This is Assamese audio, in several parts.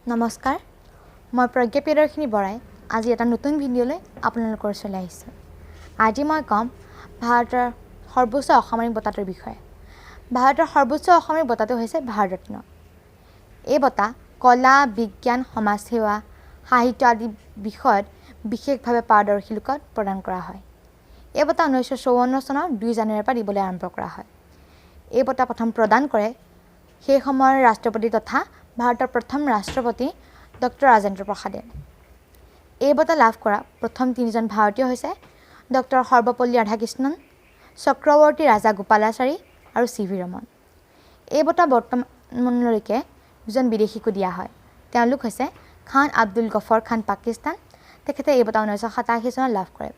নমস্কাৰ মই প্ৰজ্ঞা প্ৰিয়দৰ্শিনী বৰাই আজি এটা নতুন ভিডিঅ'লৈ আপোনালোকৰ ওচৰলৈ আহিছোঁ। আজি মই ক'ম ভাৰতৰ সৰ্বোচ্চ অসামৰিক বঁটাটোৰ বিষয়ে। ভাৰতৰ সৰ্বোচ্চ অসামৰিক বঁটাটো হৈছে ভাৰত ৰত্ন। এই বঁটা কলা, বিজ্ঞান, সমাজ সেৱা, সাহিত্য আদি বিষয়ত বিশেষভাৱে পাৰদৰ্শী লোকক প্ৰদান কৰা হয়। এই বঁটা 1954 চনৰ 2 জানুৱাৰীৰ পৰা দিবলৈ আৰম্ভ কৰা হয়। এই বঁটা প্ৰথম প্ৰদান কৰে সেই সময়ৰ ৰাষ্ট্ৰপতি তথা ভাৰতৰ প্ৰথম ৰাষ্ট্ৰপতি ডক্টৰ ৰাজেন্দ্ৰ প্ৰসাদে। এই বঁটা লাভ কৰা প্ৰথম 3জন ভাৰতীয় হৈছে ডক্টৰ সৰ্বপল্লী ৰাধাকৃষ্ণন, চক্ৰৱৰ্তী ৰাজাগোপালাচাৰী আৰু চি.ভি. ৰমন। এই বঁটা বৰ্তমানলৈকে 2জন বিদেশীকো দিয়া হয়। তেওঁলোক হৈছে খান আব্দুল গফৰ খান পাকিস্তান, তেখেতে এই বঁটা 1987 চনত লাভ কৰে,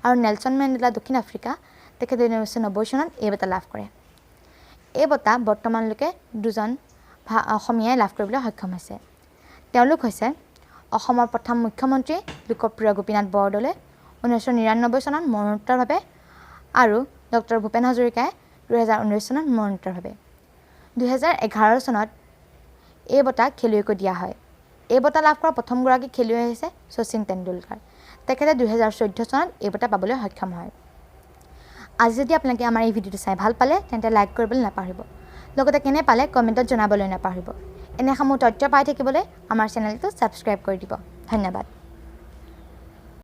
আৰু নেলছন মেণ্ডেলা দক্ষিণ আফ্ৰিকা, তেখেতে 1990 চনত এই বঁটা লাভ কৰে। এই বঁটা বৰ্তমানলৈকে 2জন অসমীয়াই লাভ কৰিবলৈ সক্ষম হৈছে। তেওঁলোক হৈছে অসমৰ প্ৰথম মুখ্যমন্ত্ৰী লোকপ্ৰিয় গোপীনাথ বৰদলৈ 1999 চনত মৰণোত্তৰভাৱে, আৰু ডক্টৰ ভূপেন হাজৰিকাই 2019 চনত মৰণোত্তৰভাৱে। 2011 চনত এই বঁটা খেলুৱৈকো দিয়া হয়। এই বঁটা লাভ কৰা প্ৰথমগৰাকী খেলুৱৈ হৈছে শচীন তেণ্ডুলকাৰ, তেখেতে 2014 চনত এই বঁটা পাবলৈ সক্ষম হয়। আজি যদি আপোনালোকে আমাৰ এই ভিডিঅ'টো চাই ভাল পালে তেন্তে লাইক কৰিবলৈ নাপাহৰিব। লগতে কেনে পালে কমেণ্টত জনাবলৈ নাপাহৰিব। এনেসমূহ তথ্য পাই থাকিবলৈ আমাৰ চেনেলটো ছাবস্ক্ৰাইব কৰি দিব। ধন্যবাদ।